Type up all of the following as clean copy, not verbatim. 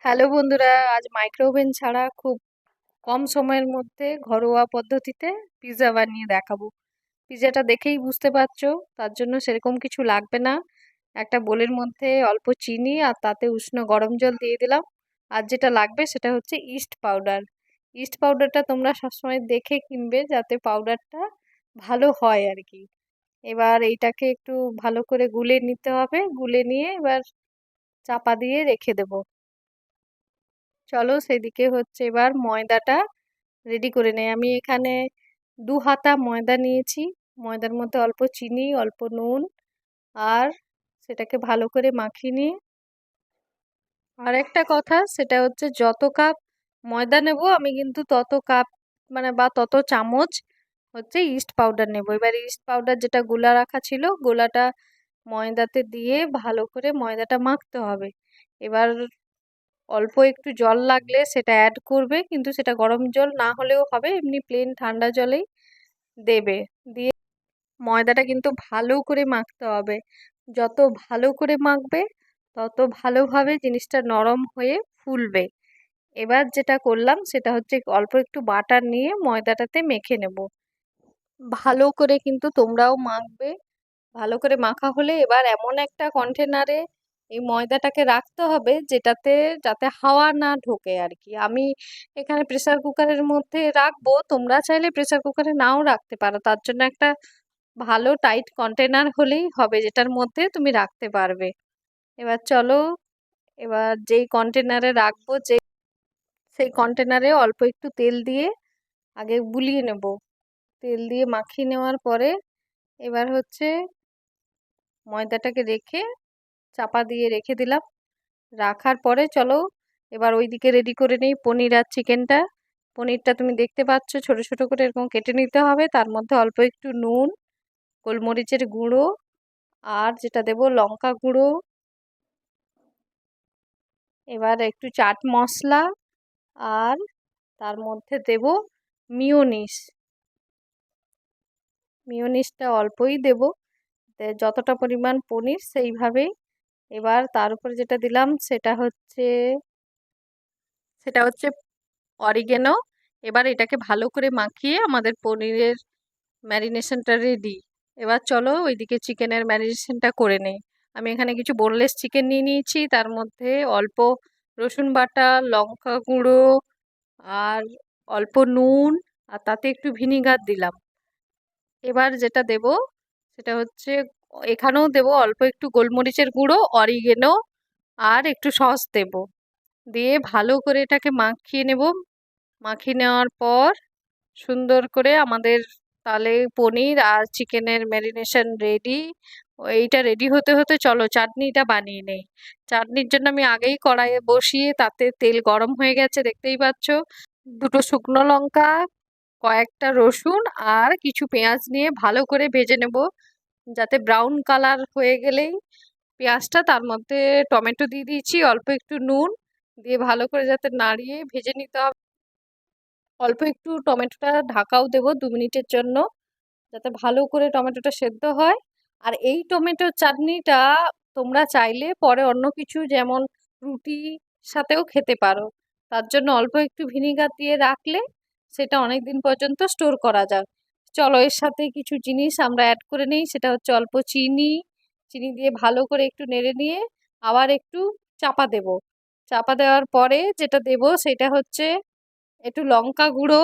Hello বন্ধুরা, আজ micro oven ছাড়া খুব কম সময়ের মধ্যে ঘরোয়া পদ্ধতিতে পিৎজা বানিয়ে দেখাবো। পিৎজাটা দেখেই বুঝতে পারছো, তার জন্য সেরকম কিছু লাগবে না। একটা বোলের মধ্যে অল্প চিনি আর তাতে উষ্ণ গরম জল দিয়ে দিলাম। আর যেটা লাগবে সেটা হচ্ছে ইস্ট পাউডার। ইস্ট পাউডারটা তোমরা সবসময় দেখে কিনবে যাতে পাউডারটা ভালো হয় আর কি। এবার এইটাকে একটু ভালো করে গুলে নিতে হবে, গুলে নিয়ে এবার চাপা দিয়ে রেখে দেবো। চলো সেদিকে হচ্ছে এবার ময়দাটা রেডি করে নেই। আমি এখানে 2 হাতা ময়দা নিয়েছি। ময়দার মধ্যে অল্প চিনি, অল্প নুন আর সেটাকে ভালো করে মাখিয়ে নিয়ে, আর একটা কথা সেটা হচ্ছে যত কাপ ময়দা নেব আমি কিন্তু তত কাপ মানে বা তত চামচ হচ্ছে ইস্ট পাউডার নেব। এবার ইস্ট পাউডার যেটা গোলা রাখা ছিল গোলাটা ময়দাতে দিয়ে ভালো করে ময়দাটা মাখতে হবে। এবার অল্প একটু জল লাগলে সেটা অ্যাড করবে, কিন্তু সেটা গরম জল না হলেও হবে, এমনি প্লেন ঠান্ডা জলেই দেবে। দিয়ে ময়দাটা কিন্তু ভালো করে মাখতে হবে। যত ভালো করে মাখবে তত ভালোভাবে জিনিসটা নরম হয়ে ফুলবে। এবার যেটা করলাম সেটা হচ্ছে অল্প একটু বাটার নিয়ে ময়দাটাতে মেখে নেব। ভালো করে কিন্তু তোমরাও মাখবে। ভালো করে মাখা হলে এবার এমন একটা কন্টেনারে এই ময়দাটাকে রাখতে হবে যেটাতে যাতে হাওয়া না ঢোকে আর কি। আমি এখানে প্রেসার কুকারের মধ্যে রাখবো, তোমরা চাইলে প্রেসার কুকারে নাও রাখতে পারো। তার জন্য একটা ভালো টাইট কন্টেনার হলেই হবে যেটার মধ্যে তুমি রাখতে পারবে। এবার চলো, এবার যেই কন্টেনারে রাখবো সেই কন্টেনারে অল্প একটু তেল দিয়ে আগে বুলিয়ে নেব। তেল দিয়ে মাখিয়ে নেওয়ার পরে এবার হচ্ছে ময়দাটাকে রেখে চাপা দিয়ে রেখে দিলাম। রাখার পরে চলো এবার ওইদিকে রেডি করে নেই পনির আর চিকেনটা। পনিরটা তুমি দেখতে পাচ্ছ ছোট ছোট করে এরকম কেটে নিতে হবে, তার মধ্যে অল্প একটু নুন, গোলমরিচের গুঁড়ো আর যেটা দেবো লঙ্কা গুঁড়ো, এবার একটু চাট মশলা আর তার মধ্যে দেব মিওনিস। মিওনিসটা অল্পই দেব, যতটা পরিমাণ পনির সেইভাবেই। এবার তার উপরে যেটা দিলাম সেটা হচ্ছে অরিগেনো। এবার এটাকে ভালো করে মাখিয়ে আমাদের পনিরের ম্যারিনেশনটা রেডি। এবার চলো ওইদিকে চিকেনের ম্যারিনেশনটা করে নেই। আমি এখানে কিছু বোনলেস চিকেন নিয়ে নিয়েছি, তার মধ্যে অল্প রসুন বাটা, লঙ্কা গুঁড়ো আর অল্প নুন আর তাতে একটু ভিনিগার দিলাম। এবার যেটা দেব সেটা হচ্ছে এখানেও দেব অল্প একটু গোলমরিচের গুঁড়ো, অরিগেনো আর একটু সস দেব। দিয়ে ভালো করে এটাকে মাখিয়ে নেব। মাখিয়ে নেওয়ার পর সুন্দর করে আমাদের তাহলে পনির আর চিকেনের ম্যারিনেশন রেডি। এইটা রেডি হতে হতে চলো চাটনিটা বানিয়ে নেই। চাটনির জন্য আমি আগেই কড়াইয়ে বসিয়ে তাতে তেল গরম হয়ে গেছে দেখতেই পাচ্ছ। দুটো শুকনো লঙ্কা, কয়েকটা রসুন আর কিছু পেঁয়াজ নিয়ে ভালো করে ভেজে নেব, যাতে ব্রাউন কালার হয়ে গেলেই পেঁয়াজটা তার মধ্যে টমেটো দিয়ে দিয়েছি, অল্প একটু নুন দিয়ে ভালো করে যাতে নাড়িয়ে ভেজে নিতে হবে। অল্প একটু টমেটোটা ঢাকাও দেবো 2 মিনিটের জন্য, যাতে ভালো করে টমেটোটা সেদ্ধ হয়। আর এই টমেটো চাটনিটা তোমরা চাইলে পরে অন্য কিছু যেমন রুটি সাথেও খেতে পারো। তার জন্য অল্প একটু ভিনিগার দিয়ে রাখলে সেটা অনেক দিন পর্যন্ত স্টোর করা যায়। চলো এর সাথে কিছু জিনিস আমরা অ্যাড করে নিই, সেটা হচ্ছে অল্প চিনি। চিনি দিয়ে ভালো করে একটু নেড়ে নিয়ে আবার একটু চাপা দেব। চাপা দেওয়ার পরে যেটা দেব সেটা হচ্ছে একটু লঙ্কা গুঁড়ো,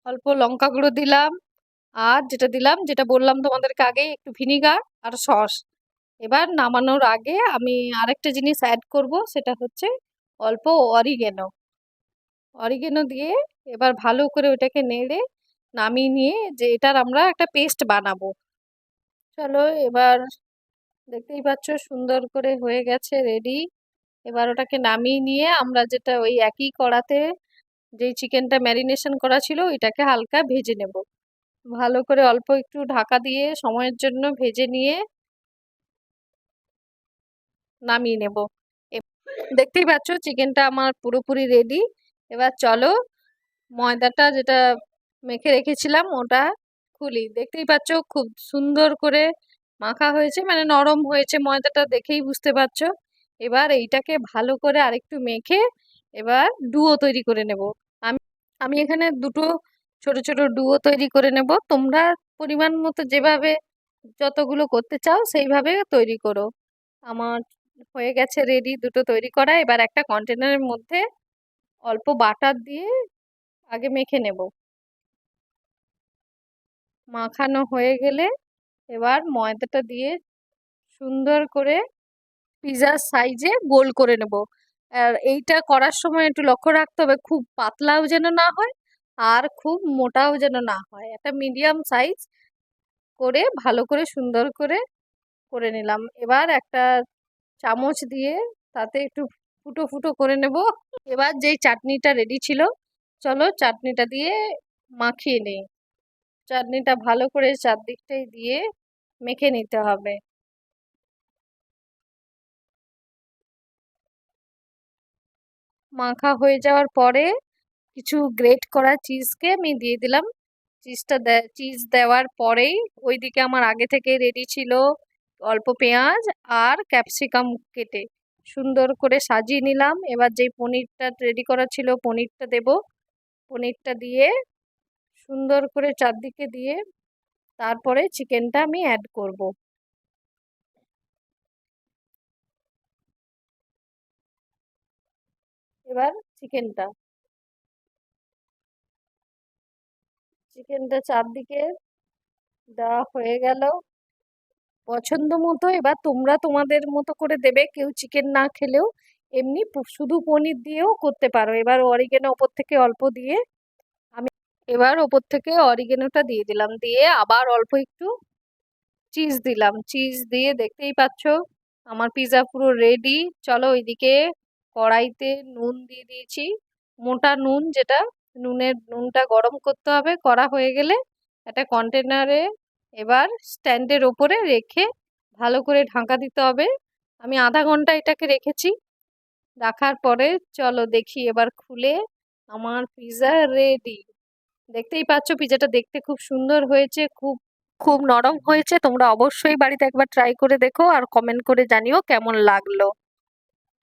অল্প লঙ্কা গুঁড়ো দিলাম। আর যেটা দিলাম যেটা বললাম তোমাদেরকে আগেই একটু ভিনিগার আর সস। এবার নামানোর আগে আমি আরেকটা জিনিস অ্যাড করব, সেটা হচ্ছে অল্প অরিগেনো। অরিগেনো দিয়ে এবার ভালো করে ওটাকে নেড়ে নামিয়ে নিয়ে যে এটার আমরা একটা পেস্ট বানাবো। চলো এবার দেখতেই পাচ্ছ সুন্দর করে হয়ে গেছে রেডি। এবার ওটাকে নামিয়ে নিয়ে আমরা যেটা ওই একই কড়াতে যেই চিকেনটা ম্যারিনেশন করা ছিল ওইটাকে হালকা ভেজে নেব। ভালো করে অল্প একটু ঢাকা দিয়ে সময়ের জন্য ভেজে নিয়ে নামিয়ে নেব। দেখতেই পাচ্ছ চিকেনটা আমার পুরোপুরি রেডি। এবার চলো ময়দাটা যেটা মেখে রেখেছিলাম ওটা খুলি। দেখতেই পাচ্ছ খুব সুন্দর করে মাখা হয়েছে মানে নরম হয়েছে ময়দাটা দেখেই বুঝতে পারছো। এবার এইটাকে ভালো করে আরেকটু মেখে এবার ডুও তৈরি করে নেব। আমি আমি এখানে দুটো ছোট ছোট ডুও তৈরি করে নেব। তোমরা পরিমাণ মতো যেভাবে যতগুলো করতে চাও সেইভাবে তৈরি করো। আমার হয়ে গেছে রেডি দুটো তৈরি করা। এবার একটা কন্টেনারের মধ্যে অল্প বাটার দিয়ে আগে মেখে নেব। মাখানো হয়ে গেলে এবার ময়দাটা দিয়ে সুন্দর করে পিজার সাইজে গোল করে নেব। আর এইটা করার সময় একটু লক্ষ্য রাখতে হবে খুব পাতলাও যেন না হয় আর খুব মোটাও যেন না হয়, একটা মিডিয়াম সাইজ করে ভালো করে সুন্দর করে করে নিলাম। এবার একটা চামচ দিয়ে তাতে একটু ফুটো ফুটো করে নেব। এবার যেই চাটনিটা রেডি ছিল, চলো চাটনিটা দিয়ে মাখিয়ে নিই। চাটনিটা ভালো করে চারদিকটাই দিয়ে মেখে নিতে হবে। মাখা হয়ে যাওয়ার পরে কিছু গ্রেট করা চিজকে আমি দিয়ে দিলাম। চিজ দেওয়ার পরেই ওইদিকে আমার আগে থেকে রেডি ছিল অল্প পেঁয়াজ আর ক্যাপসিকাম কেটে সুন্দর করে সাজিয়ে নিলাম। এবার যেই পনিরটা রেডি করা ছিল পনিরটা দেব। পনিরটা দিয়ে সুন্দর করে চারদিকে দিয়ে তারপরে চিকেনটা আমি অ্যাড করব। এবার চিকেনটা চিকেনটা চারদিকে দেওয়া হয়ে গেল পছন্দ মতো। এবার তোমরা তোমাদের মতো করে দেবে, কেউ চিকেন না খেলেও এমনি শুধু পনির দিয়েও করতে পারো। এবার অরিগেনো ওপর থেকে অল্প দিয়ে আমি এবার ওপর থেকে অরিগেনোটা দিয়ে দিলাম, দিয়ে আবার অল্প একটু চিজ দিলাম। চিজ দিয়ে দেখতেই পাচ্ছো আমার পিৎজা পুরো রেডি। চলো ওইদিকে কড়াইতে নুন দিয়ে দিয়েছি, মোটা নুন যেটা, নুনটা গরম করতে হবে। করা হয়ে গেলে একটা কন্টেনারে এবার স্ট্যান্ডের ওপরে রেখে ভালো করে ঢাকা দিতে হবে। আমি আধা ঘন্টা এটাকে রেখেছি। রাখার পরে চলো দেখি এবার খুলে আমার পিৎজা রেডি। দেখতেই পাচ্ছ পিৎজাটা দেখতে খুব সুন্দর হয়েছে, খুব খুব নরম হয়েছে। তোমরা অবশ্যই বাড়িতে একবার ট্রাই করে দেখো আর কমেন্ট করে জানিও কেমন লাগলো।